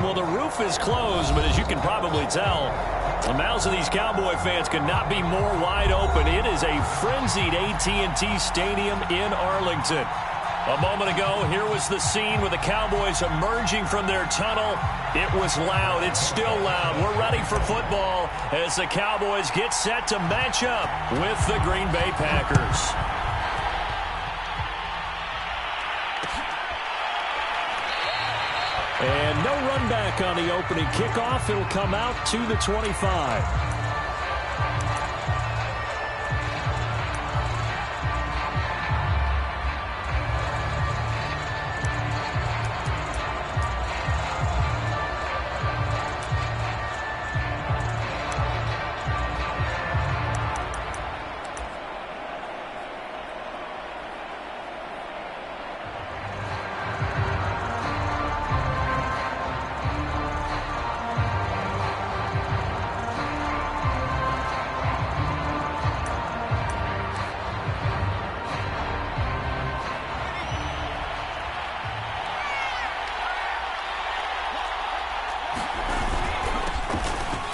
Well, the roof is closed, but as you can probably tell, the mouths of these Cowboy fans could not be more wide open. It is a frenzied AT&T Stadium in Arlington. A moment ago, here was the scene with the Cowboys emerging from their tunnel. It was loud. It's still loud. We're ready for football as the Cowboys get set to match up with the Green Bay Packers. And no run back on the opening kickoff. It'll come out to the 25.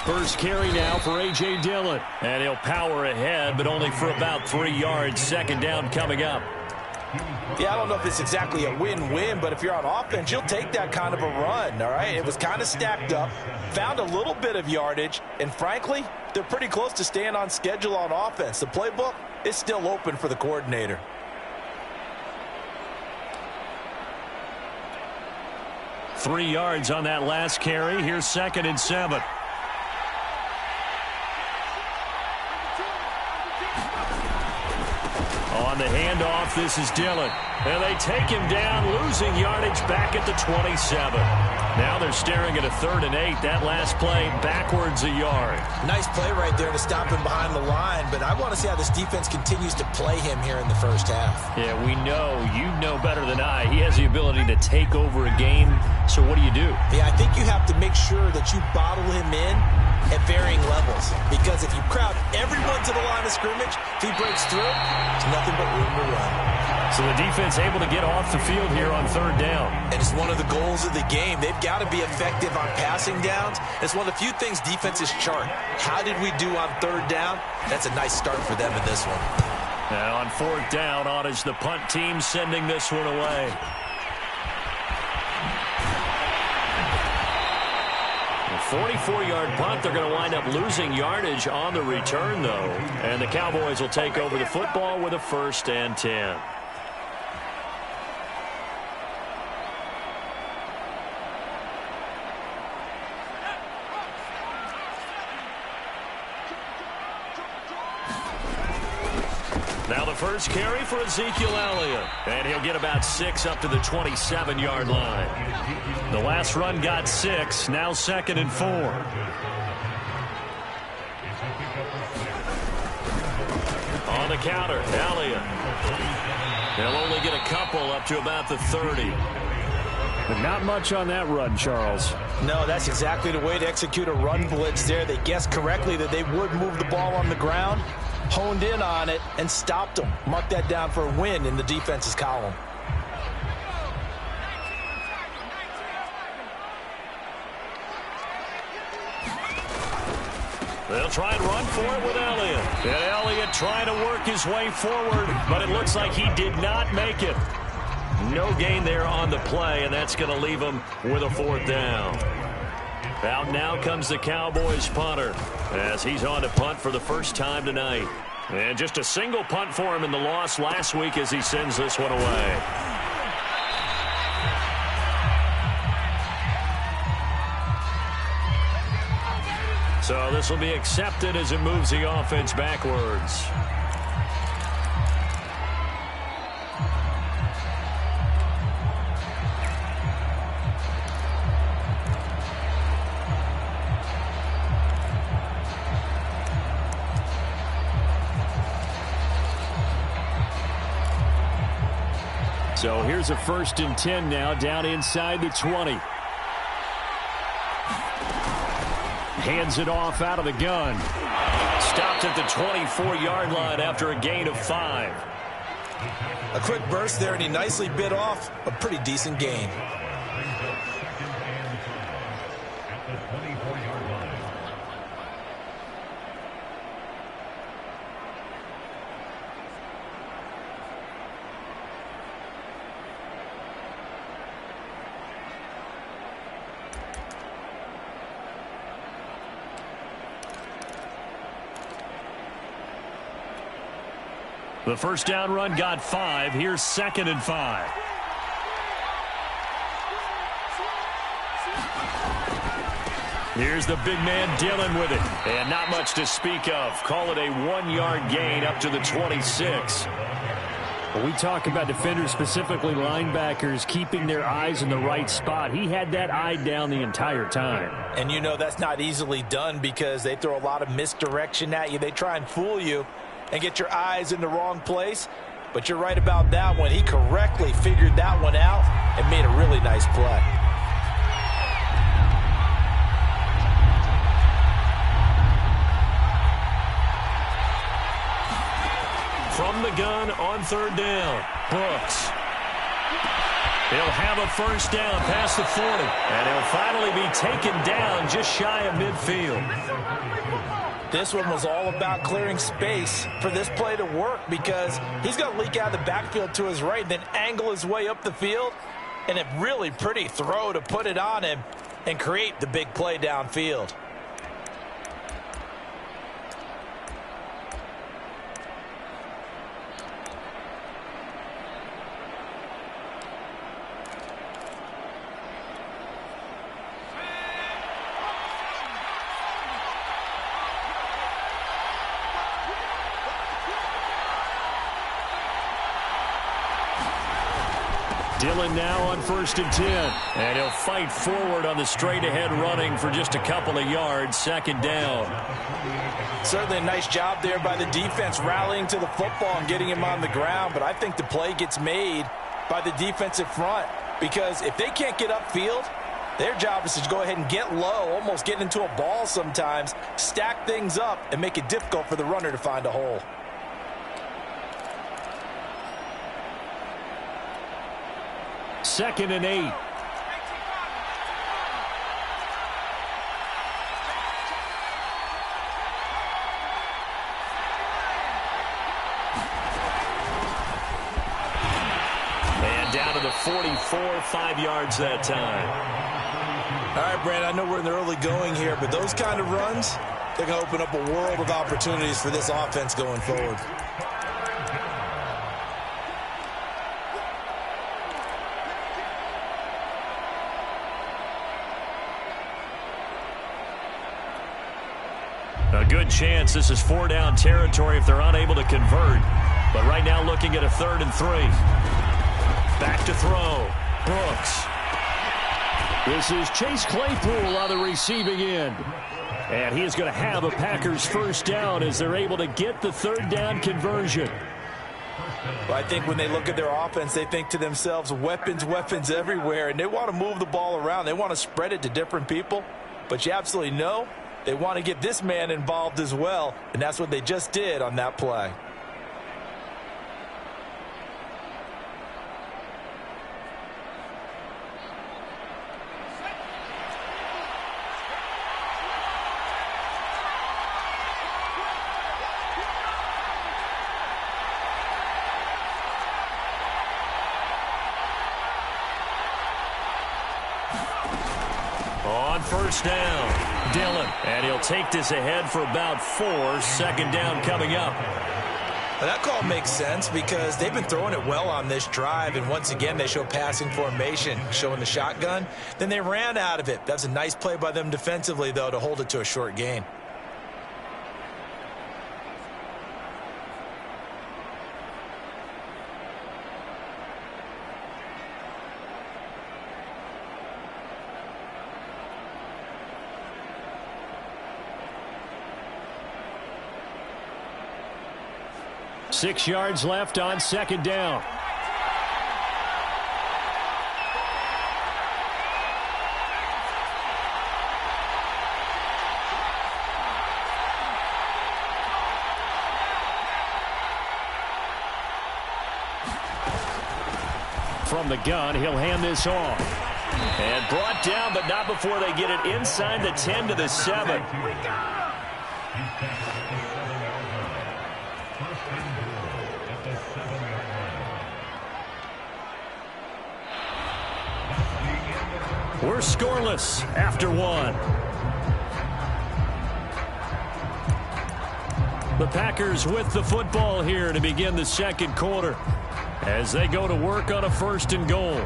First carry now for A.J. Dillon. And he'll power ahead, but only for about 3 yards. Second down coming up. Yeah, I don't know if it's exactly a win-win, but if you're on offense, you'll take that kind of a run, all right? It was kind of stacked up, found a little bit of yardage, and frankly, they're pretty close to staying on schedule on offense. The playbook is still open for the coordinator. Three yards on that last carry. Here's 2nd and 7. On the handoff, this is Dillon. And they take him down, losing yardage back at the 27. Now they're staring at a 3rd and 8. That last play backwards a yard. Nice play right there to stop him behind the line, but I want to see how this defense continues to play him here in the first half. Yeah, we know. You know better than I. He has the ability to take over a game. So what do you do? Yeah, I think you have to make sure that you bottle him in at varying levels, because if you crowd everyone to the line of scrimmage, if he breaks through, there's nothing but room to run. So the defense able to get off the field here on 3rd down. And it's one of the goals of the game. They've got to be effective on passing downs. It's one of the few things defenses chart. How did we do on 3rd down? That's a nice start for them in this one. Now on 4th down, on is the punt team sending this one away. A 44-yard punt. They're going to wind up losing yardage on the return, though. And the Cowboys will take over the football with a 1st and 10. Now the first carry for Ezekiel Elliott. And he'll get about 6 up to the 27-yard line. The last run got 6. Now 2nd and 4. On the counter, Elliott. They'll only get a couple up to about the 30. But not much on that run, Charles. No, that's exactly the way to execute a run blitz there. They guessed correctly that they would move the ball on the ground, honed in on it, and stopped them. Mark that down for a win in the defense's column. They'll try and run for it with Elliott. And Elliott trying to work his way forward, but it looks like he did not make it. No gain there on the play, and that's going to leave him with a 4th down. Out now comes the Cowboys punter as he's on to punt for the first time tonight. And just a single punt for him in the loss last week as he sends this one away. So this will be accepted as it moves the offense backwards. So here's a 1st and 10 now, down inside the 20. Hands it off out of the gun. Stopped at the 24-yard line after a gain of 5. A quick burst there, and he nicely bit off a pretty decent gain. The first down run got 5. Here's 2nd and 5. Here's the big man Dillon with it. And not much to speak of. Call it a 1-yard gain up to the 26. When we talk about defenders, specifically linebackers, keeping their eyes in the right spot, he had that eye down the entire time. And you know that's not easily done because they throw a lot of misdirection at you. They try and fool you and get your eyes in the wrong place. But you're right about that one. He correctly figured that one out and made a really nice play. From the gun on 3rd down, Brooks. He'll have a first down past the 40. And he'll finally be taken down just shy of midfield. This one was all about clearing space for this play to work because he's going to leak out of the backfield to his right and then angle his way up the field. And a really pretty throw to put it on him and create the big play downfield. Dillon now on 1st and 10. And he'll fight forward on the straight-ahead running for just a couple of yards. 2nd down. Certainly a nice job there by the defense rallying to the football and getting him on the ground. But I think the play gets made by the defensive front because if they can't get upfield, their job is to go ahead and get low, almost get into a ball sometimes, stack things up, and make it difficult for the runner to find a hole. Second and 8. And down to the 44, 5 yards that time. All right, Brandon, I know we're in the early going here, but those kind of runs, they're going to open up a world of opportunities for this offense going forward. A good chance this is 4-down territory if they're unable to convert. But right now looking at a 3rd and 3. Back to throw. Brooks. This is Chase Claypool on the receiving end. And he is going to have a Packers first down as they're able to get the 3rd down conversion. Well, I think when they look at their offense, they think to themselves, weapons, weapons everywhere. And they want to move the ball around. They want to spread it to different people. But you absolutely know they want to get this man involved as well, and that's what they just did on that play. On 1st down, Dillon. And he'll take this ahead for about 4. 2nd down coming up. Well, that call makes sense because they've been throwing it well on this drive. And once again, they show passing formation, showing the shotgun. Then they ran out of it. That's a nice play by them defensively, though, to hold it to a short gain. Six yards left on 2nd down. From the gun, he'll hand this off. And brought down, but not before they get it inside the 10 to the 7. We're scoreless after 1. The Packers with the football here to begin the second quarter as they go to work on a 1st and goal.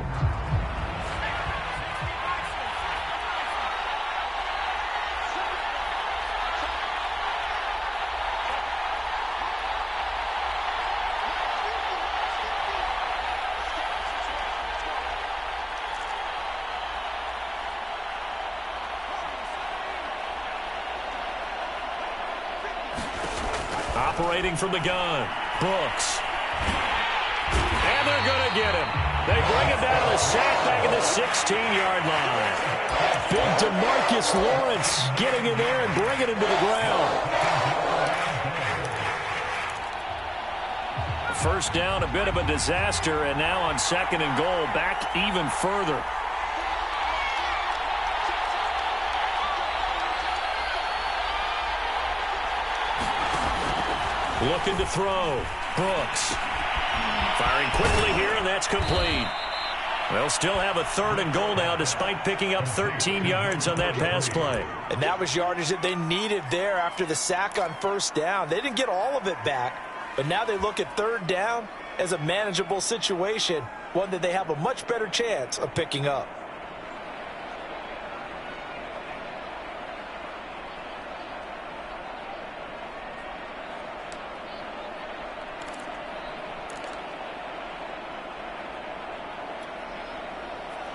Operating from the gun, Brooks. And they're going to get him. They bring him down to the sack back at the 16-yard line. Big DeMarcus Lawrence getting in there and bringing him to the ground. First down, a bit of a disaster, and now on 2nd and goal, back even further. Looking to throw. Brooks. Firing quickly here, and that's complete. They'll still have a 3rd and goal now despite picking up 13 yards on that pass play. And that was yardage that they needed there after the sack on 1st down. They didn't get all of it back, but now they look at 3rd down as a manageable situation, one that they have a much better chance of picking up.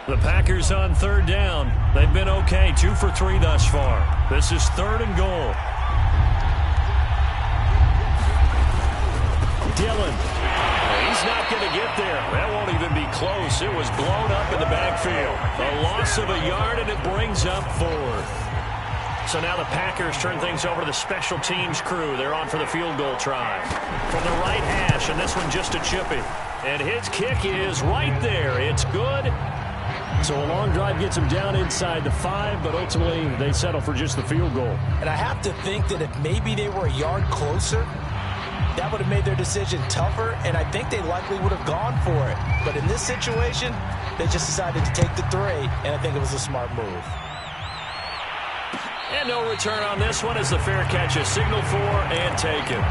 The Packers on 3rd down. They've been okay, 2 for 3 thus far. This is 3rd and goal. Dillon. He's not going to get there. That won't even be close. It was blown up in the backfield. A loss of a yard, and it brings up 4th. So now the Packers turn things over to the special teams crew. They're on for the field goal try. From the right hash, and this one just a chippy. And his kick is right there. It's good. So a long drive gets them down inside the 5, but ultimately they settle for just the field goal. And I have to think that if maybe they were a yard closer, that would have made their decision tougher, and I think they likely would have gone for it. But in this situation, they just decided to take the 3, and I think it was a smart move. And no return on this one as the fair catch is signaled for and taken.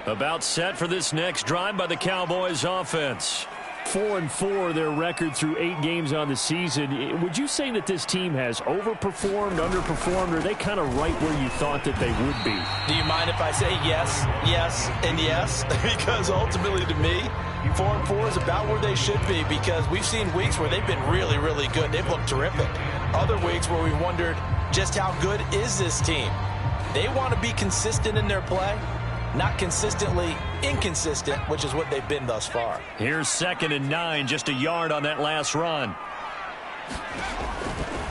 About set for this next drive by the Cowboys offense. 4-4 their record through 8 games on the season. Would you say that this team has overperformed, underperformed, or are they kind of right where you thought that they would be? Do you mind if I say yes, yes, and yes? Because ultimately to me, 4-4 is about where they should be, because we've seen weeks where they've been really, really good. They've looked terrific. Other weeks where we wondered just how good is this team. They want to be consistent in their play. Not consistently inconsistent, which is what they've been thus far. Here's 2nd and 9, just a yard on that last run.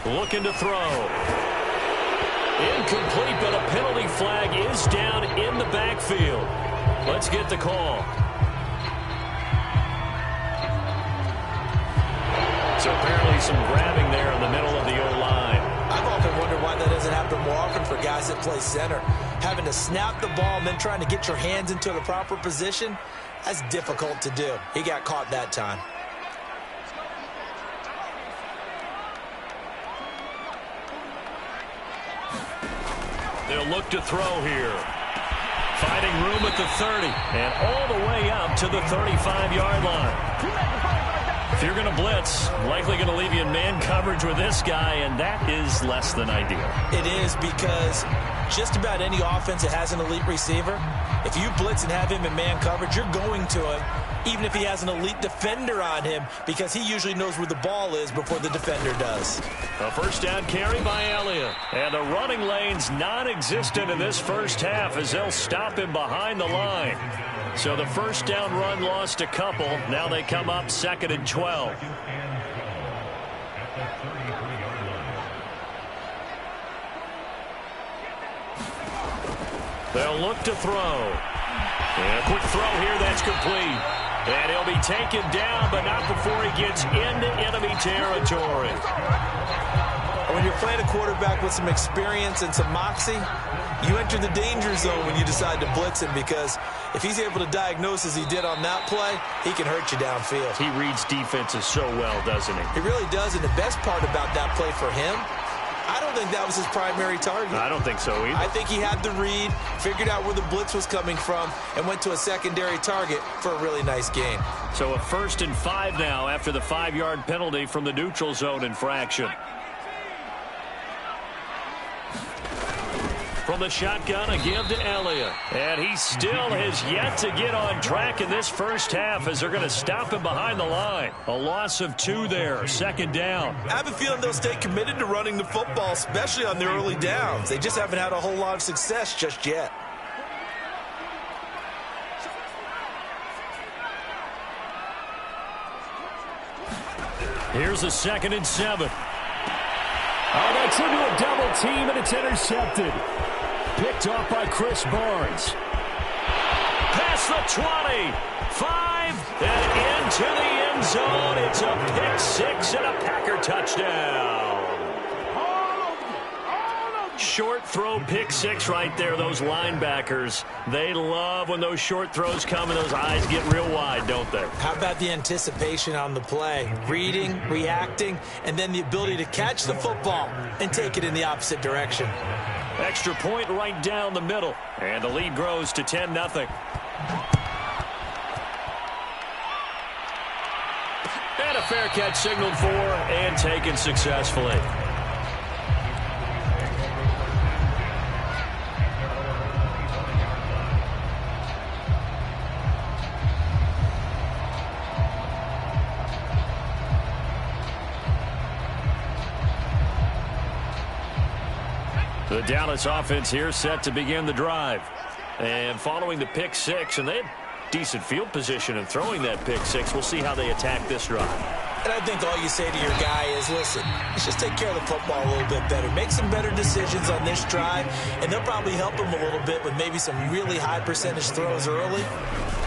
Looking to throw. Incomplete, but a penalty flag is down in the backfield. Let's get the call. So apparently some grabbing there in the middle of the O-line. I've often wondered why that doesn't happen more often for guys that play center. Having to snap the ball and then trying to get your hands into the proper position, that's difficult to do. He got caught that time. They'll look to throw here. Finding room at the 30 and all the way up to the 35-yard line. If you're going to blitz, likely going to leave you in man coverage with this guy, and that is less than ideal. It is, because just about any offense that has an elite receiver, if you blitz and have him in man coverage, you're going to him, even if he has an elite defender on him, because he usually knows where the ball is before the defender does. A first down carry by Elliott. And the running lane's non-existent in this first half as they'll stop him behind the line. So the first down run lost a couple. Now they come up 2nd and 12. They'll look to throw. And a quick throw here, that's complete. And he'll be taken down, but not before he gets into enemy territory. When you're playing a quarterback with some experience and some moxie, you enter the danger zone when you decide to blitz him, because if he's able to diagnose as he did on that play, he can hurt you downfield. He reads defenses so well, doesn't he? He really does, and the best part about that play for him, I don't think that was his primary target. I don't think so either. I think he had the read, figured out where the blitz was coming from, and went to a secondary target for a really nice gain. So a 1st and 5 now after the 5-yard penalty from the neutral zone infraction. From the shotgun, a give to Elliott. And he still has yet to get on track in this first half as they're going to stop him behind the line. A loss of 2 there, 2nd down. I have a feeling they'll stay committed to running the football, especially on their early downs. They just haven't had a whole lot of success just yet. Here's a 2nd and 7. Oh, that's into a double team, and it's intercepted. Picked off by Chris Barnes. Past the 20. 5 and into the end zone. It's a pick 6 and a Packer touchdown. Short throw, pick 6 right there. Those linebackers, they love when those short throws come and those eyes get real wide, don't they? How about the anticipation on the play? Reading, reacting, and then the ability to catch the football and take it in the opposite direction. Extra point right down the middle. And the lead grows to 10-0. And a fair catch signaled for and taken successfully. The Dallas offense here set to begin the drive. And following the pick 6, and they had decent field position in throwing that pick 6. We'll see how they attack this drive. And I think all you say to your guy is, listen, let's just take care of the football a little bit better. Make some better decisions on this drive, and they'll probably help him a little bit with maybe some really high percentage throws early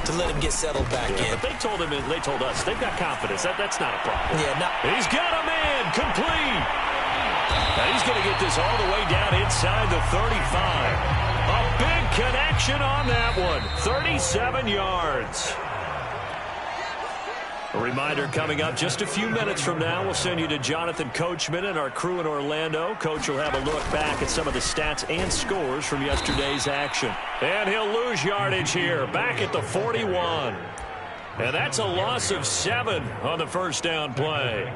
to let him get settled back in. But they told us they've got confidence. That's not a problem. Yeah, He's got him in, complete. Now he's going to get this all the way down inside the 35. A big connection on that one. 37 yards. A reminder coming up just a few minutes from now. We'll send you to Jonathan Coachman and our crew in Orlando. Coach will have a look back at some of the stats and scores from yesterday's action. And he'll lose yardage here, back at the 41. And that's a loss of 7 on the first down play.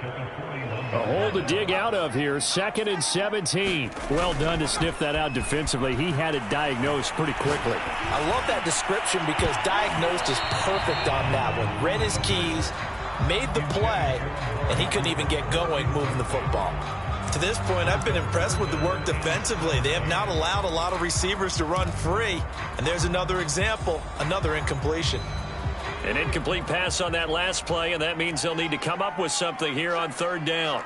A hole to dig out of here. 2nd and 17. Well done to sniff that out defensively. He had it diagnosed pretty quickly. I love that description because diagnosed is perfect on that one. Read his keys, made the play, and he couldn't even get going moving the football. To this point, I've been impressed with the work defensively. They have not allowed a lot of receivers to run free. And there's another example, another incompletion. An incomplete pass on that last play, and that means they'll need to come up with something here on 3rd down.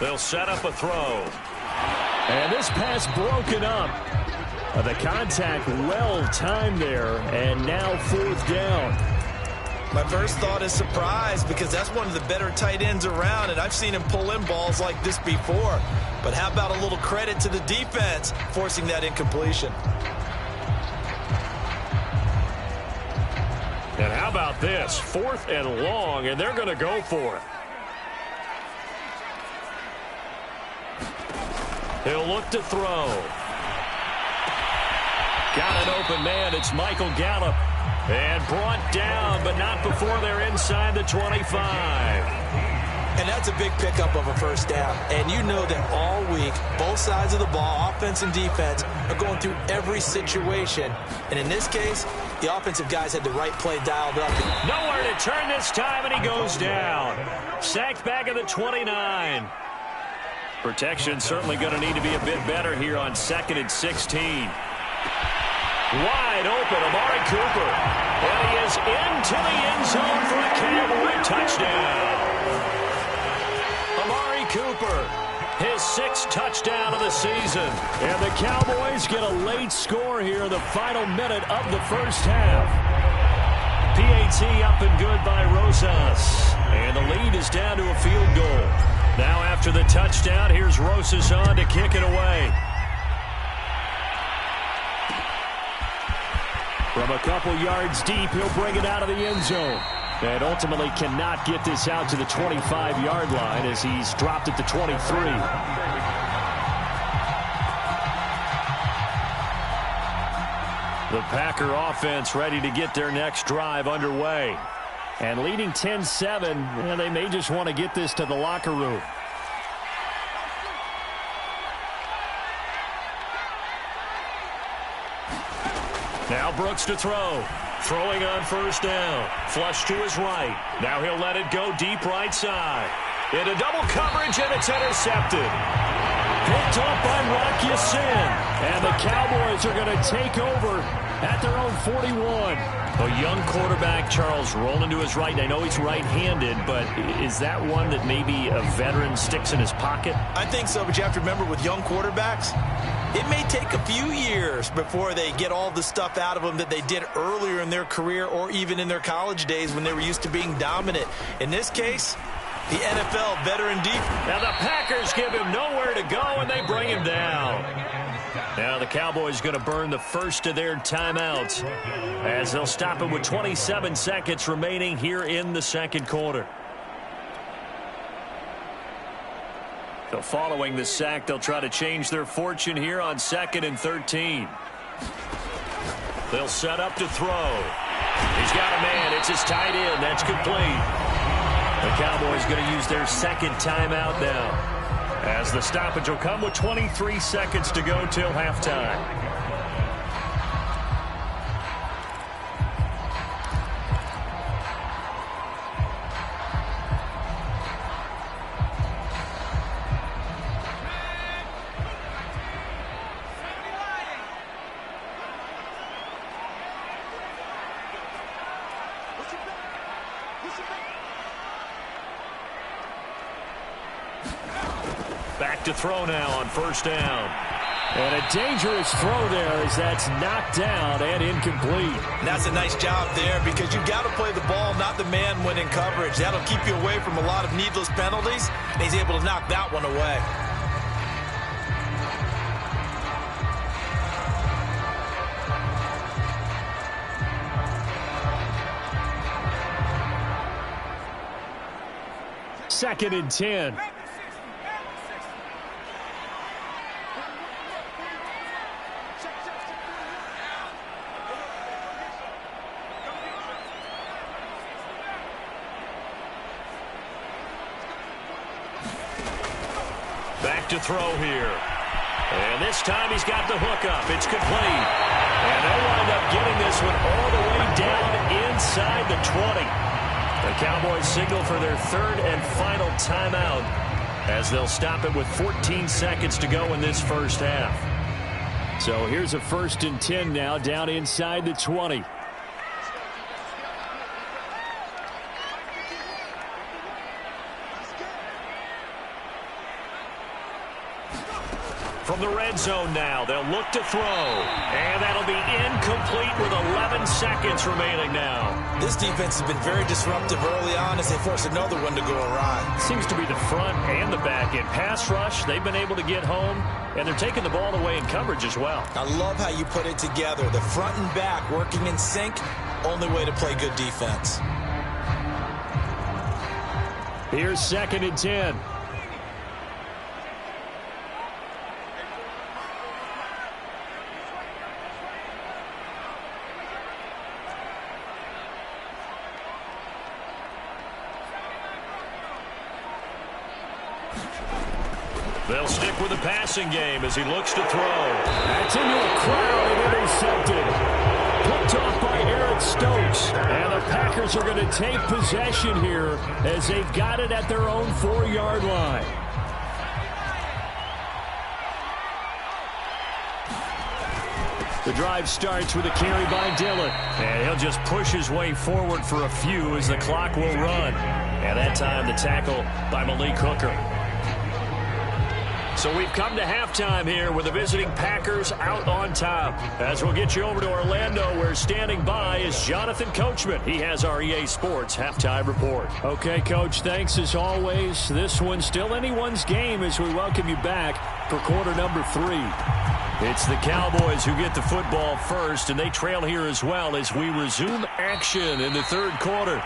They'll set up a throw. And this pass broken up. The contact well timed there, and now 4th down. My first thought is surprise because that's one of the better tight ends around, and I've seen him pull in balls like this before. But how about a little credit to the defense forcing that incompletion? And how about this? 4th and long, and they're going to go for it. He'll look to throw. Got an open man. It's Michael Gallup. And brought down, but not before they're inside the 25. And that's a big pickup of a first down. And you know that all week, both sides of the ball, offense and defense, are going through every situation. And in this case, the offensive guys had the right play dialed up. Nowhere to turn this time, and he goes down. Sacked back at the 29. Protection certainly going to need to be a bit better here on 2nd and 16. Wide open, Amari Cooper. And he is into the end zone for a Cowboy touchdown. Amari Cooper his 6th touchdown of the season. And the Cowboys get a late score here in the final minute of the first half. PAT up and good by Rosas. And the lead is down to a field goal. Now after the touchdown, here's Rosas on to kick it away. From a couple yards deep, he'll bring it out of the end zone. And ultimately cannot get this out to the 25-yard line as he's dropped at the 23. The Packer offense ready to get their next drive underway. And leading 10-7, they may just want to get this to the locker room. Now Brooks to throw. Throwing on first down. Flush to his right. Now he'll let it go deep right side. Into double coverage, and it's intercepted. Picked off by Rock Ya-Sin. And the Cowboys are going to take over at their own 41. A young quarterback, Charles, rolling to his right. I know he's right-handed, but is that one that maybe a veteran sticks in his pocket? I think so, but you have to remember with young quarterbacks, it may take a few years before they get all the stuff out of them that they did earlier in their career or even in their college days when they were used to being dominant. In this case, the NFL veteran deep. Now the Packers give him nowhere to go, and they bring him down. Now the Cowboys going to burn the first of their timeouts as they'll stop it with 27 seconds remaining here in the second quarter. So following the sack, they'll try to change their fortune here on 2nd and 13. They'll set up to throw. He's got a man. It's his tight end. That's complete. The Cowboys going to use their second timeout now, as the stoppage will come with 23 seconds to go till halftime. Back to throw now on first down. And a dangerous throw there as that's knocked down and incomplete. And that's a nice job there because you've got to play the ball, not the man when in coverage. That'll keep you away from a lot of needless penalties, and he's able to knock that one away. Second and 10. Back to throw here. And this time he's got the hook up. It's complete. And they'll wind up getting this one all the way down inside the 20. The Cowboys signal for their third and final timeout as they'll stop it with 14 seconds to go in this first half. So here's a 1st and 10 now down inside the 20. From the red zone now, they'll look to throw. And that'll be incomplete with 11 seconds remaining now. This defense has been very disruptive early on as they force another one to go awry. Seems to be the front and the back end. Pass rush, they've been able to get home, and they're taking the ball away in coverage as well. I love how you put it together. The front and back working in sync, only way to play good defense. Here's 2nd and 10. They'll stick with the passing game as he looks to throw. That's into a crowd and intercepted. Picked off by Eric Stokes. And the Packers are going to take possession here as they've got it at their own 4-yard line. The drive starts with a carry by Dillon. And he'll just push his way forward for a few as the clock will run. And that time the tackle by Malik Hooker. So we've come to halftime here with the visiting Packers out on top. As we'll get you over to Orlando, where standing by is Jonathan Coachman. He has our EA Sports halftime report. Okay, Coach, thanks as always. This one's still anyone's game as we welcome you back for quarter number 3. It's the Cowboys who get the football first, and they trail here as well as we resume action in the third quarter.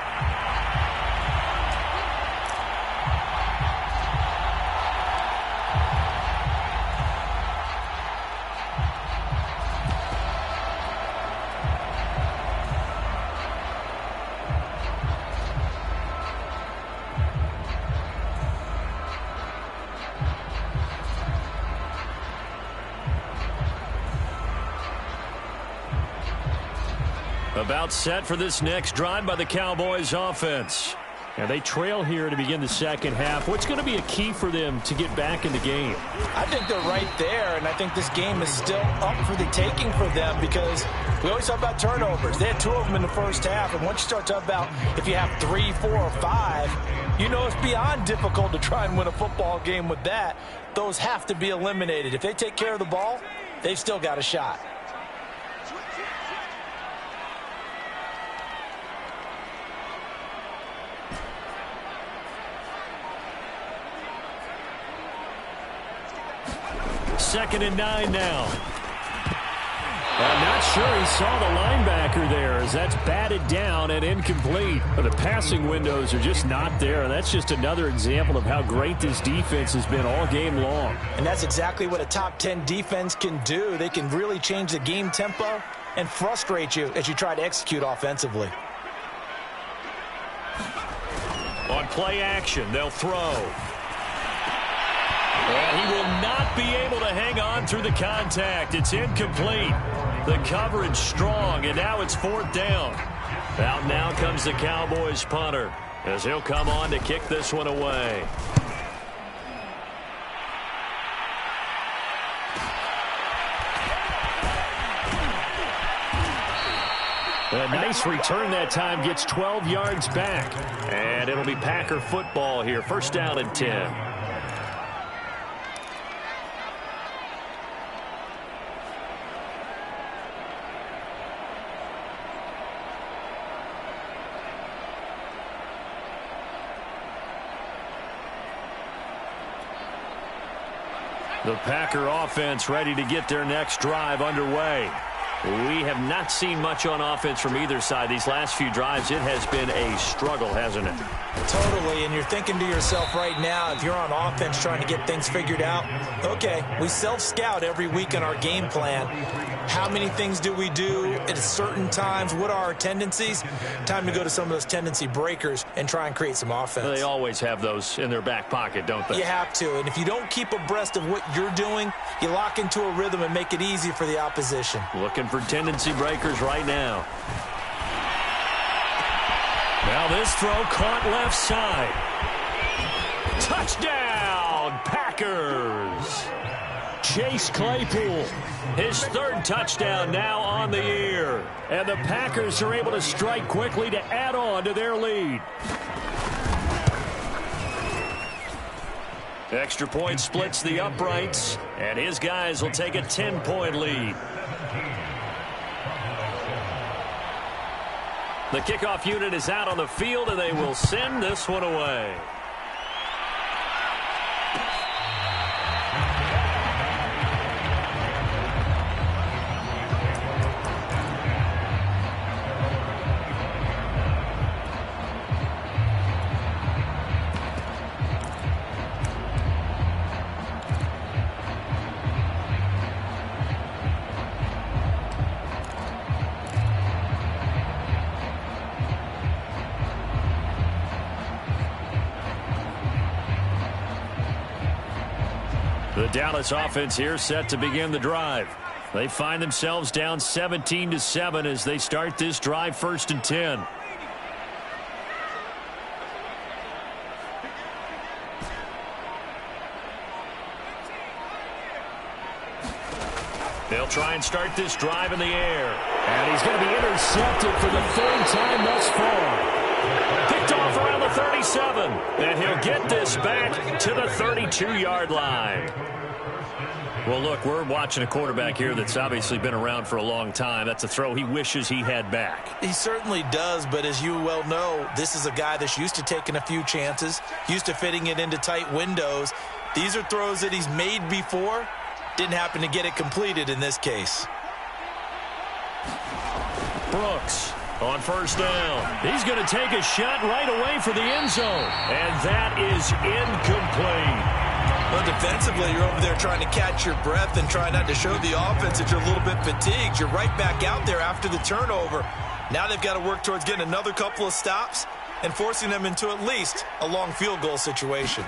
About set for this next drive by the Cowboys offense. And they trail here to begin the second half. What's going to be a key for them to get back in the game? I think they're right there, and I think this game is still up for the taking for them because we always talk about turnovers. They had 2 of them in the first half, and once you start talking about if you have 3, 4, or 5, you know it's beyond difficult to try and win a football game with that. Those have to be eliminated. If they take care of the ball, they've still got a shot. Second and 9 now. I'm not sure he saw the linebacker there as that's batted down and incomplete. But the passing windows are just not there. That's just another example of how great this defense has been all game long. And that's exactly what a top 10 defense can do. They can really change the game tempo and frustrate you as you try to execute offensively. On play action, they'll throw. And he will not be able to hang on through the contact. It's incomplete. The coverage strong, and now it's 4th down. Out now comes the Cowboys punter as he'll come on to kick this one away. A nice return that time, gets 12 yards back. And it'll be Packer football here. First down and 10. The Packer offense ready to get their next drive underway. We have not seen much on offense from either side. These last few drives, it has been a struggle, hasn't it? Totally, and you're thinking to yourself right now, if you're on offense trying to get things figured out, okay, we self-scout every week in our game plan. How many things do we do at certain times? What are our tendencies? Time to go to some of those tendency breakers and try and create some offense. They always have those in their back pocket, don't they? You have to, and if you don't keep abreast of what you're doing, you lock into a rhythm and make it easy for the opposition. Looking for tendency breakers right now. Now this throw caught left side. Touchdown, Packers. Chase Claypool, his 3rd touchdown now on the year. And the Packers are able to strike quickly to add on to their lead. Extra point splits the uprights, and his guys will take a 10-point lead. The kickoff unit is out on the field, and they will send this one away. The Dallas offense here set to begin the drive. They find themselves down 17-7 as they start this drive 1st and 10. They'll try and start this drive in the air. And he's going to be intercepted for the 3rd time thus far. Picked off around the 37. And he'll get this back to the 32-yard line. Well, look, we're watching a quarterback here that's obviously been around for a long time. That's a throw he wishes he had back. He certainly does, but as you well know, this is a guy that's used to taking a few chances, used to fitting it into tight windows. These are throws that he's made before. Didn't happen to get it completed in this case. Brooks on first down. He's going to take a shot right away for the end zone. And that is incomplete. Well, defensively, you're over there trying to catch your breath and try not to show the offense that you're a little bit fatigued. You're right back out there after the turnover. Now they've got to work towards getting another couple of stops and forcing them into at least a long field goal situation.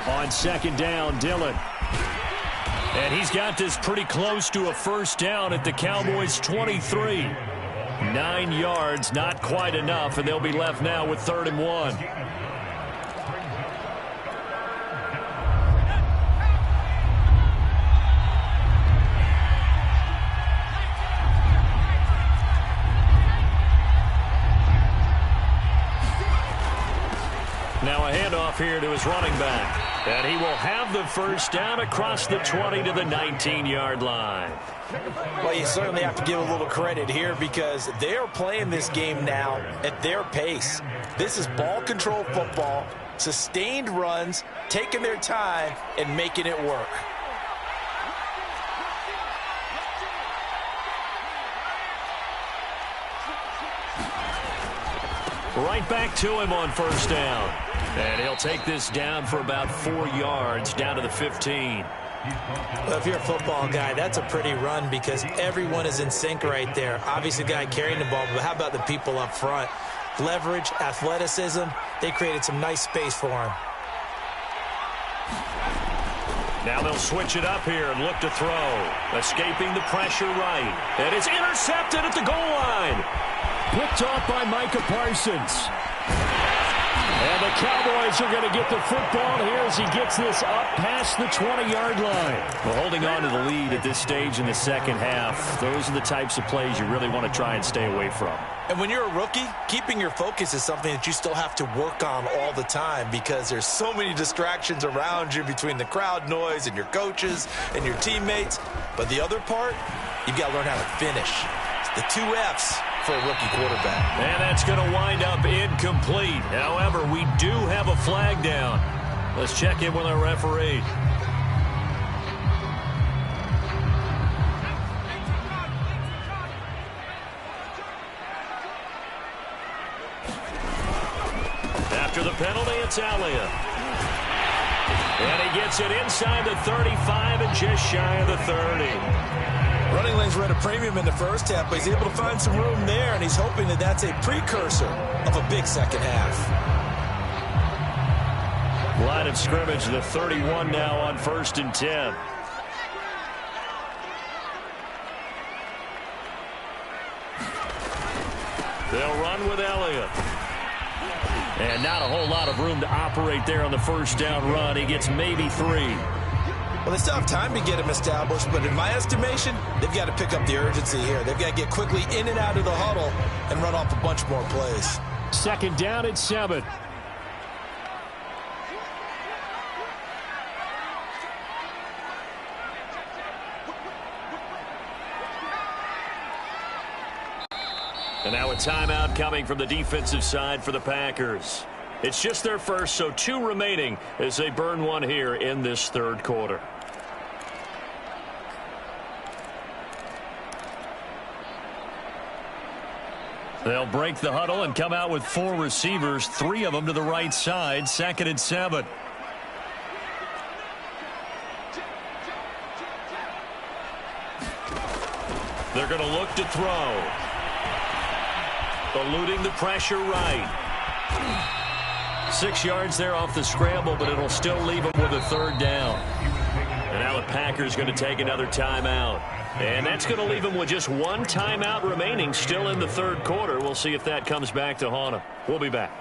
On second down, Dillon. And he's got this pretty close to a first down at the Cowboys' 23. 9 yards, not quite enough, and they'll be left now with 3rd and 1. Now a handoff here to his running back. And he will have the first down across the 20 to the 19-yard line. Well, you certainly have to give a little credit here because they're playing this game now at their pace. This is ball control football, sustained runs, taking their time and making it work. Right back to him on first down. And he'll take this down for about 4 yards, down to the 15. Well, if you're a football guy, that's a pretty run because everyone is in sync right there. Obviously, the guy carrying the ball, but how about the people up front? Leverage, athleticism, they created some nice space for him. Now they'll switch it up here and look to throw. Escaping the pressure right. And it's intercepted at the goal line. Picked off by Micah Parsons. And the Cowboys are going to get the football here as he gets this up past the 20-yard line. Well, holding on to the lead at this stage in the second half, those are the types of plays you really want to try and stay away from. And when you're a rookie, keeping your focus is something that you still have to work on all the time because there's so many distractions around you between the crowd noise and your coaches and your teammates. But the other part, you've got to learn how to finish. It's the 2 F's for a rookie quarterback. And that's going to wind up incomplete. However, we do have a flag down. Let's check in with our referee. After the penalty, it's Elliott. And he gets it inside the 35 and just shy of the 30. Running lanes were at a premium in the first half, but he's able to find some room there, and he's hoping that that's a precursor of a big second half. Line of scrimmage, the 31 now on 1st and 10. They'll run with Elliott. And not a whole lot of room to operate there on the first down run. He gets maybe 3. Well, they still have time to get him established, but in my estimation, they've got to pick up the urgency here. They've got to get quickly in and out of the huddle and run off a bunch more plays. Second down at 7. And now a timeout coming from the defensive side for the Packers. It's just their first, so 2 remaining as they burn one here in this 3rd quarter. They'll break the huddle and come out with 4 receivers, 3 of them to the right side, 2nd and 7. They're going to look to throw. Eluding the pressure right. 6 yards there off the scramble, but it'll still leave them with a 3rd down. And now the Packers going to take another timeout. And that's going to leave them with just 1 timeout remaining still in the 3rd quarter. We'll see if that comes back to haunt them. We'll be back.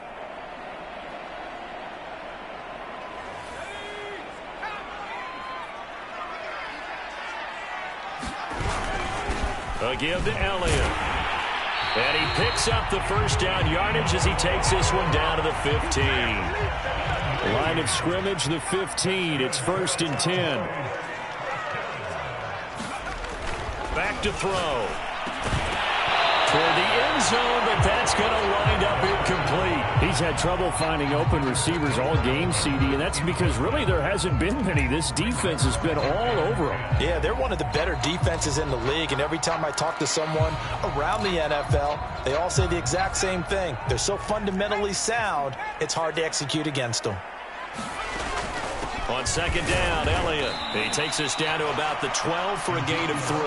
A give to Elliott. And he picks up the first down yardage as he takes this one down to the 15. Line of scrimmage, the 15. It's 1st and 10. Back to throw. Toward the end zone, but that's going to wind up incomplete. He's had trouble finding open receivers all game, CD, and that's because really there hasn't been many. This defense has been all over them. Yeah, they're one of the better defenses in the league, and every time I talk to someone around the NFL, they all say the exact same thing. They're so fundamentally sound, it's hard to execute against them. On second down, Elliott. He takes us down to about the 12 for a gain of 3.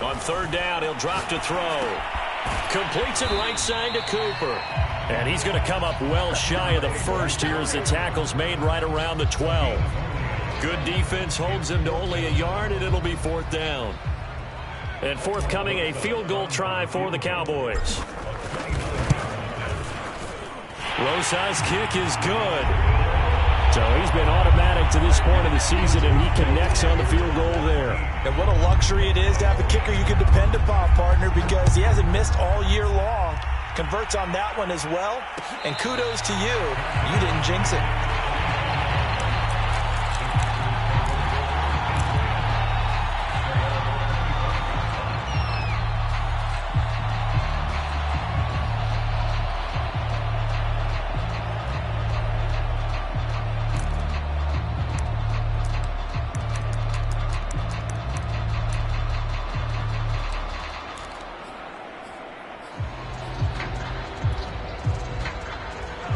On third down, he'll drop to throw. Completes it right side to Cooper. And he's going to come up well shy of the first here as the tackle's made right around the 12. Good defense holds him to only a yard, and it'll be fourth down. And forthcoming, a field goal try for the Cowboys. Rosa's kick is good. So he's been automatic to this point of the season, and he connects on the field goal there. And what a luxury it is to have a kicker you can depend upon, partner, because he hasn't missed all year long. Converts on that one as well. And kudos to you. You didn't jinx it.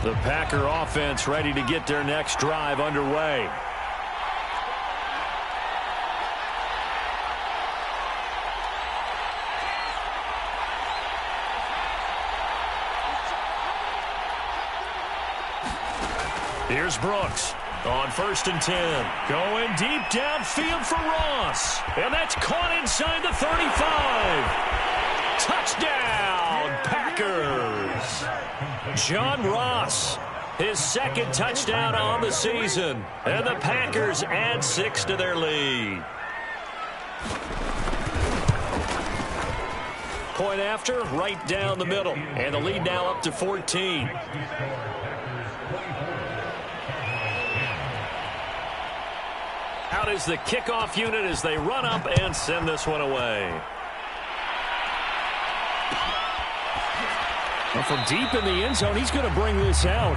The Packer offense ready to get their next drive underway. Here's Brooks on 1st and 10. Going deep downfield for Ross. And that's caught inside the 35. Touchdown, Packers. John Ross, his second touchdown on the season. And the Packers add 6 to their lead. Point after, right down the middle. And the lead now up to 14. Out is the kickoff unit as they run up and send this one away. Well, from deep in the end zone, he's going to bring this out.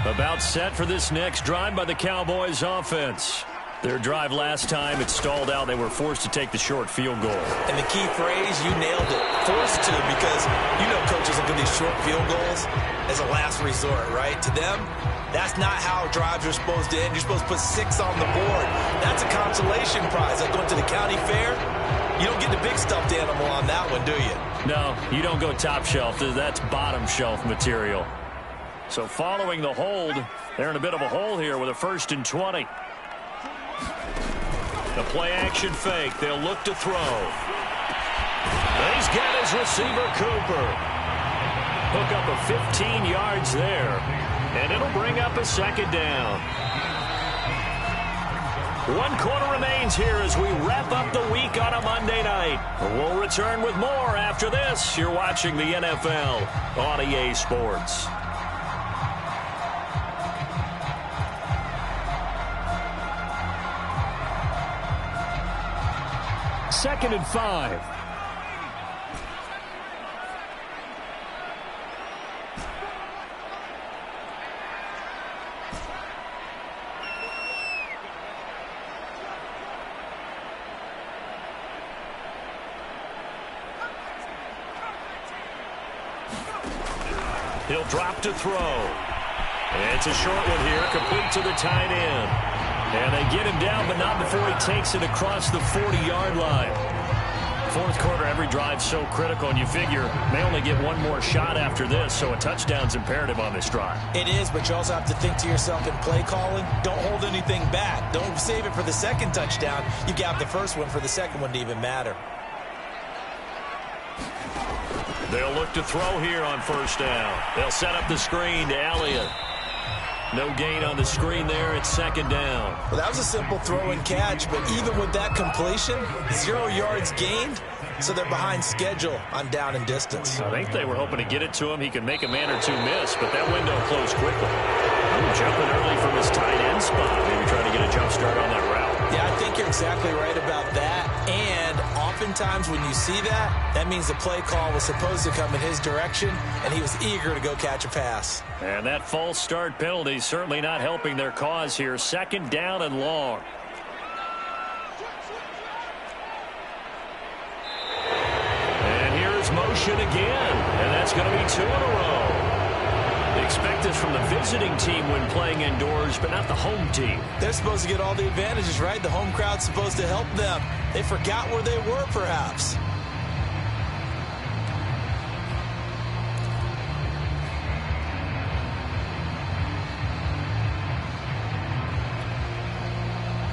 About set for this next drive by the Cowboys offense. Their drive last time, it stalled out. They were forced to take the short field goal. And the key phrase, you nailed it. Forced to, because you know coaches look at these short field goals as a last resort, right? To them, that's not how drives are supposed to end. You're supposed to put 6 on the board. That's a consolation prize. Like going to the county fair, you don't get the big stuffed animal on that one, do you? No, you don't go top shelf. That's bottom shelf material. So following the hold, they're in a bit of a hole here with a 1st and 20. The play action fake. They'll look to throw. He's got his receiver, Cooper. Hook up of 15 yards there. And it'll bring up a 2nd down. 1 quarter remains here as we wrap up the week on a Monday night. We'll return with more after this. You're watching the NFL on EA Sports. 2nd and 5. He'll drop to throw. And it's a short one here, complete to the tight end. And they get him down, but not before he takes it across the 40-yard line. fourth quarter, every drive so critical, and you figure they only get one more shot after this, so a touchdown's imperative on this drive. It is, but you also have to think to yourself in play calling, don't hold anything back. Don't save it for the second touchdown. You got the first one for the second one to even matter. They'll look to throw here on first down. They'll set up the screen to Elliott. No gain on the screen there. It's second down. Well, that was a simple throw and catch, but even with that completion, 0 yards gained, so they're behind schedule on down and distance. I think they were hoping to get it to him. He could make a man or two miss, but that window closed quickly. Jumping early from his tight end spot. Maybe trying to get a jump start on that route. Yeah, I think you're exactly right about that. And oftentimes when you see that, that means the play call was supposed to come in his direction, and he was eager to go catch a pass. And that false start penalty certainly not helping their cause here. Second down and long. And here's motion again. And that's going to be 2 in a row. They expect this from the visiting team when playing indoors, but not the home team. They're supposed to get all the advantages, right? The home crowd's supposed to help them. They forgot where they were, perhaps.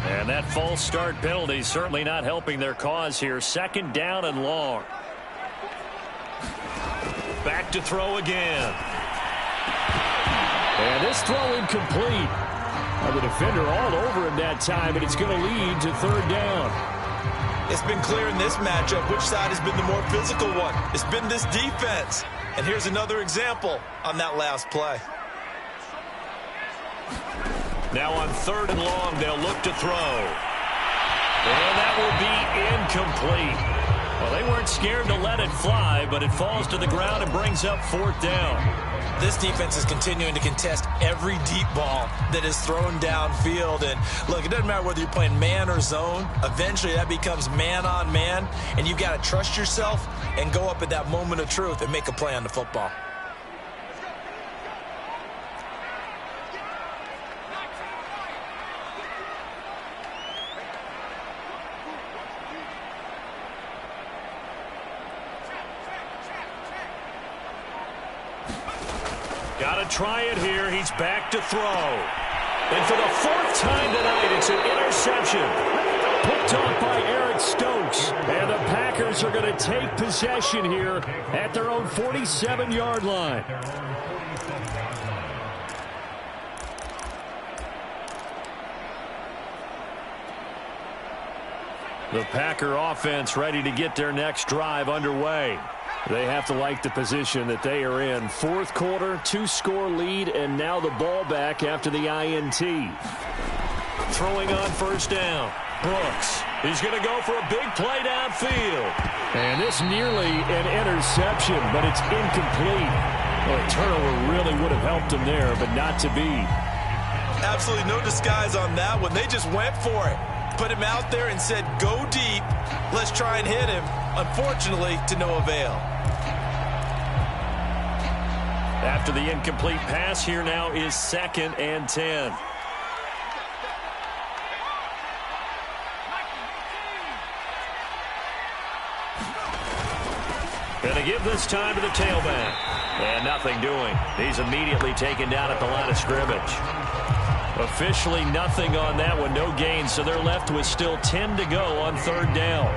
And that false start penalty certainly not helping their cause here. Second down and long. Back to throw again. And this throw incomplete. The defender all over him that time, and it's going to lead to third down. It's been clear in this matchup which side has been the more physical one. It's been this defense. And here's another example on that last play. Now on third and long, they'll look to throw. And that will be incomplete. Well, they weren't scared to let it fly, but it falls to the ground and brings up fourth down. This defense is continuing to contest every deep ball that is thrown downfield. And look, it doesn't matter whether you're playing man or zone. Eventually that becomes man on man, and you got to trust yourself and go up at that moment of truth and make a play on the football. Got to try it here. He's back to throw. And for the fourth time tonight, it's an interception. Picked off by Eric Stokes. And the Packers are going to take possession here at their own 47-yard line. The Packer offense ready to get their next drive underway. They have to like the position that they are in. Fourth quarter, 2-score lead, and now the ball back after the INT. Throwing on first down. Brooks. He's going to go for a big play downfield. And this nearly an interception, but it's incomplete. Well, a turnover really would have helped him there, but not to be. Absolutely no disguise on that one. They just went for it. Put him out there and said, go deep. Let's try and hit him. Unfortunately, to no avail. After the incomplete pass, here now is 2nd and 10. Going to give this time to the tailback. And nothing doing. He's immediately taken down at the line of scrimmage. Officially nothing on that one. No gain, so they're left with still 10 to go on third down.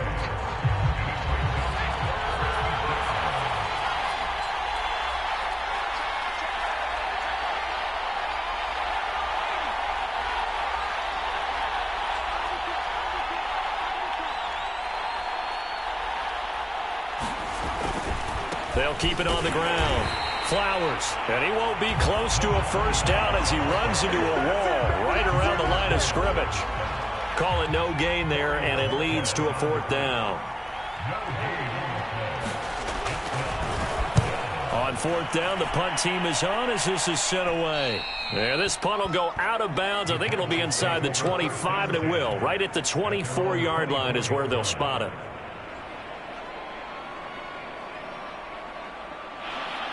They'll keep it on the ground. Flowers, and he won't be close to a first down as he runs into a wall right around the line of scrimmage. Call it no gain there, and it leads to a fourth down. On fourth down, the punt team is on as this is sent away. Yeah, this punt will go out of bounds. I think it'll be inside the 25, and it will. Right at the 24-yard line is where they'll spot it.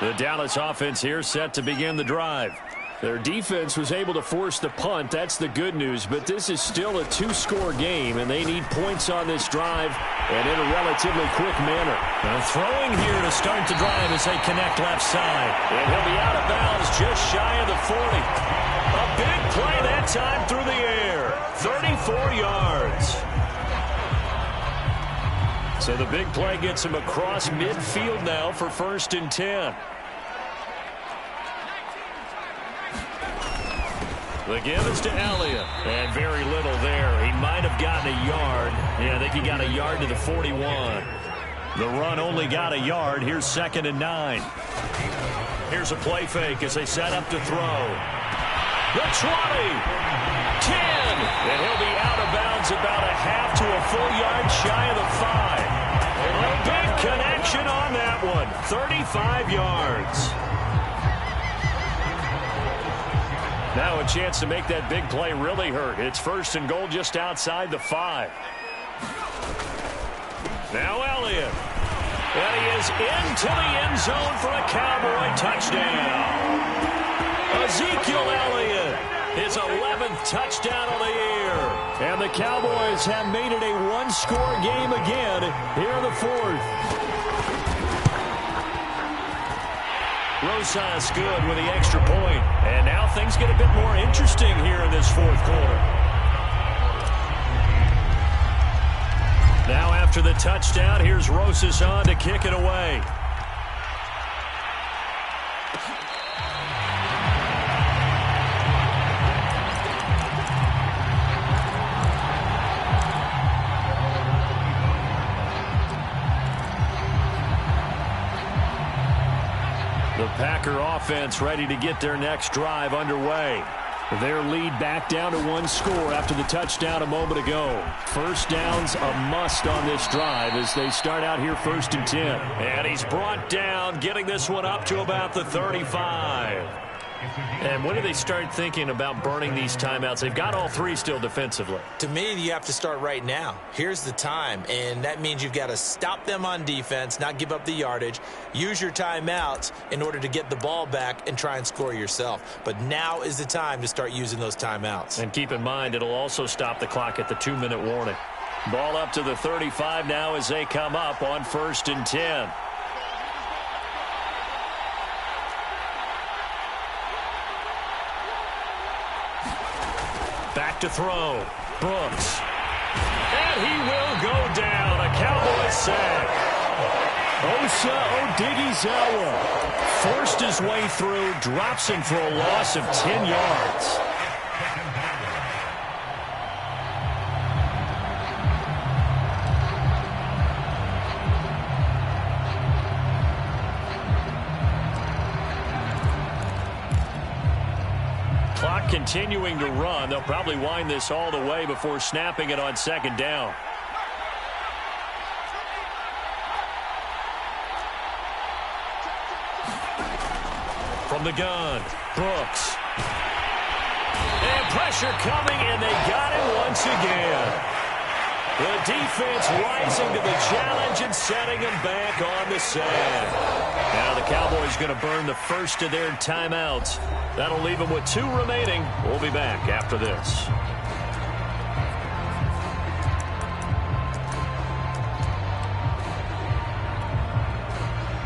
The Dallas offense here set to begin the drive. Their defense was able to force the punt. That's the good news. But this is still a two-score game, and they need points on this drive and in a relatively quick manner. Throwing here to start the drive as they connect left side. And he'll be out of bounds just shy of the 40. A big play that time through the air. 34 yards. So the big play gets him across midfield now for 1st and 10. The give is to Elliott. And very little there. He might have gotten a yard. Yeah, I think he got a yard to the 41. The run only got a yard. Here's 2nd and 9. Here's a play fake as they set up to throw. The 20. 10. And he'll be out of bounds about a half to a full yard shy of the 5. A big connection on that one. 35 yards. Now a chance to make that big play really hurt. It's 1st and goal just outside the 5. Now Elliott. And he is into the end zone for a Cowboy touchdown. Ezekiel Elliott, his 11th touchdown of the year. And the Cowboys have made it a one-score game again here in the 4th. Rosas good with the extra point. And now things get a bit more interesting here in this 4th quarter. Now after the touchdown, here's Rosas on to kick it away. The Packer offense ready to get their next drive underway. Their lead back down to 1 score after the touchdown a moment ago. First down's a must on this drive as they start out here 1st and 10. And he's brought down, getting this one up to about the 35. And when do they start thinking about burning these timeouts? They've got all 3 still defensively. To me, you have to start right now. Here's the time, and that means you've got to stop them on defense, not give up the yardage, use your timeouts in order to get the ball back and try and score yourself. But now is the time to start using those timeouts. And keep in mind, it'll also stop the clock at the 2-minute warning. Ball up to the 35 now as they come up on 1st and 10. Back to throw. Brooks. And he will go down. A Cowboy sack. Osa Odighizuwa Forced his way through. Drops him for a loss of 10 yards. Clock continuing to run. They'll probably wind this all the way before snapping it on 2nd down. From the gun, Brooks. And pressure coming, and they got him once again. The defense rising to the challenge and setting him back on the sand. Now the Cowboys going to burn the first of their timeouts. That'll leave them with 2 remaining. We'll be back after this.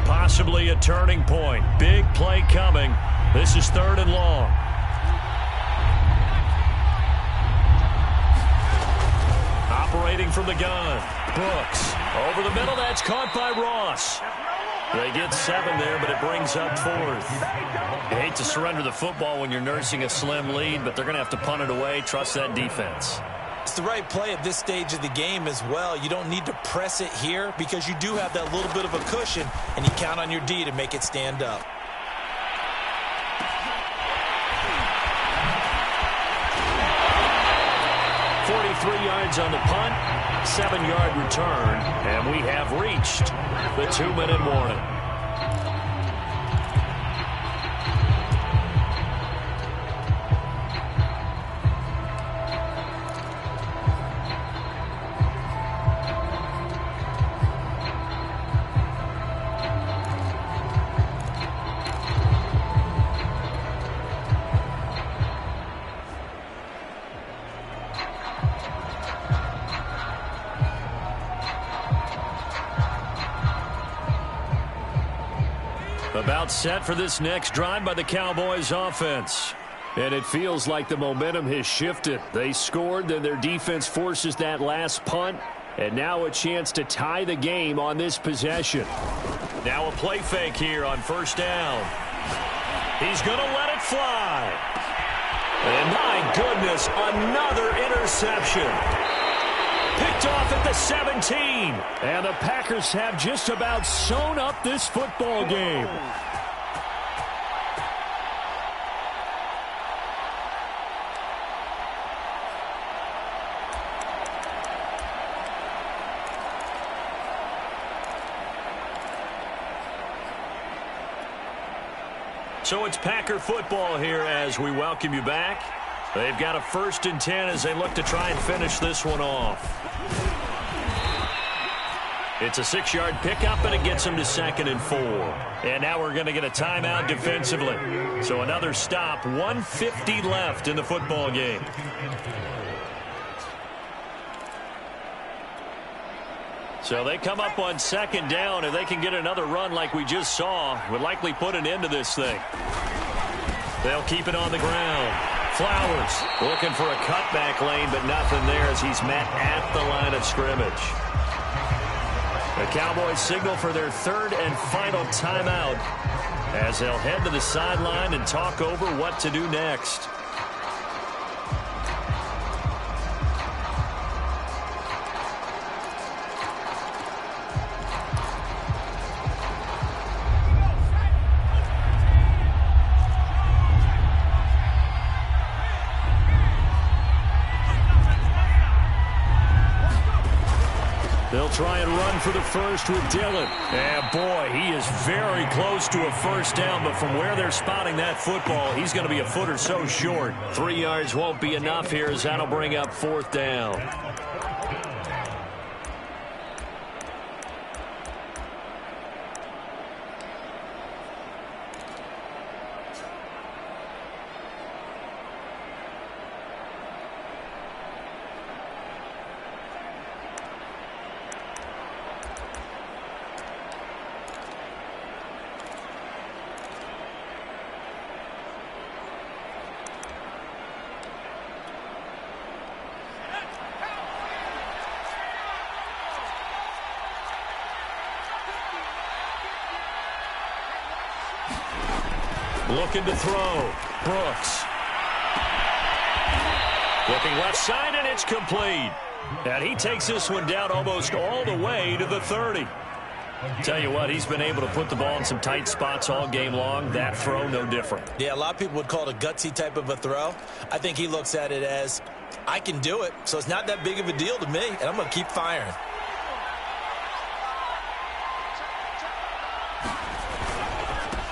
Possibly a turning point. Big play coming. This is 3rd and long. Operating from the gun. Brooks. Over the middle. That's caught by Ross. They get 7 there, but it brings up 4th. You hate to surrender the football when you're nursing a slim lead, but they're going to have to punt it away. Trust that defense. It's the right play at this stage of the game as well. You don't need to press it here because you do have that little bit of a cushion, and you count on your D to make it stand up. Yards on the punt, 7-yard return, and we have reached the 2-minute warning. About set for this next drive by the Cowboys offense. And it feels like the momentum has shifted. They scored, then their defense forces that last punt, and now a chance to tie the game on this possession. Now a play fake here on first down. He's going to let it fly. And my goodness, another interception. Picked off at the 17. And the Packers have just about sewn up this football game. So it's Packer football here as we welcome you back. They've got a 1st and 10 as they look to try and finish this one off. It's a 6-yard pickup, and it gets them to 2nd and 4. And now we're going to get a timeout defensively. So another stop, 1:50 left in the football game. So they come up on 2nd down. If they can get another run like we just saw, would likely put an end to this thing. They'll keep it on the ground. Flowers looking for a cutback lane, but nothing there as he's met at the line of scrimmage. The Cowboys signal for their 3rd and final timeout as they'll head to the sideline and talk over what to do next. They'll try and run for the first with Dillon. And boy, he is very close to a first down, but from where they're spotting that football, he's going to be a foot or so short. 3 yards won't be enough here as that'll bring up 4th down. Looking to throw. Brooks. Looking left side, and it's complete. And he takes this one down almost all the way to the 30. Tell you what, he's been able to put the ball in some tight spots all game long. That throw, no different. Yeah, a lot of people would call it a gutsy type of a throw. I think he looks at it as, I can do it, so it's not that big of a deal to me, and I'm going to keep firing.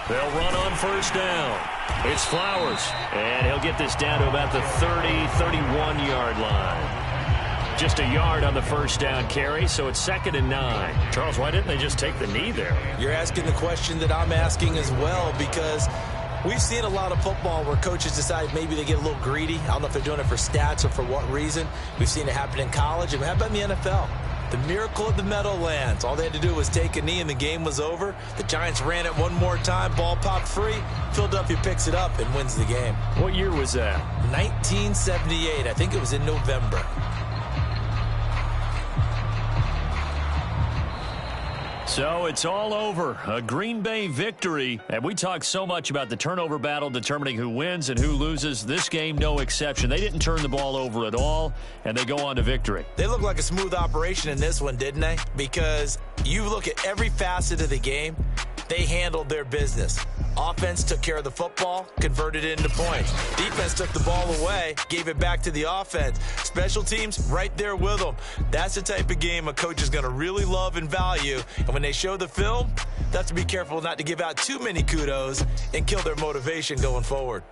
They'll run on first down. It's Flowers, and he'll get this down to about the 30, 31-yard line. Just a yard on the first down carry, so it's 2nd and 9. Charles, why didn't they just take the knee there? You're asking the question that I'm asking as well, because we've seen a lot of football where coaches decide maybe they get a little greedy. I don't know if they're doing it for stats or for what reason. We've seen it happen in college, and how about in the NFL? The miracle of the Meadowlands. All they had to do was take a knee and the game was over. The Giants ran it one more time. Ball popped free. Philadelphia picks it up and wins the game. What year was that? 1978. I think it was in November. So it's all over. A Green Bay victory. And we talk so much about the turnover battle determining who wins and who loses. This game, no exception. They didn't turn the ball over at all, and they go on to victory. They look like a smooth operation in this one, didn't they? Because you look at every facet of the game, they handled their business. Offense took care of the football, converted it into points. Defense took the ball away, gave it back to the offense. Special teams, right there with them. That's the type of game a coach is going to really love and value. And when they show the film, they have to be careful not to give out too many kudos and kill their motivation going forward.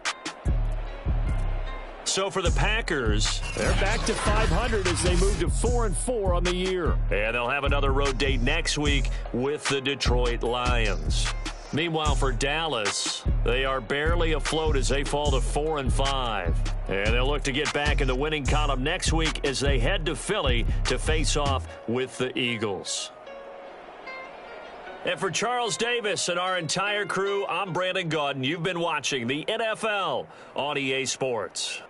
So for the Packers, they're back to 500 as they move to 4-4 on the year. And they'll have another road date next week with the Detroit Lions. Meanwhile, for Dallas, they are barely afloat as they fall to 4-5. And they'll look to get back in the winning column next week as they head to Philly to face off with the Eagles. And for Charles Davis and our entire crew, I'm Brandon Gaudin. You've been watching the NFL on EA Sports.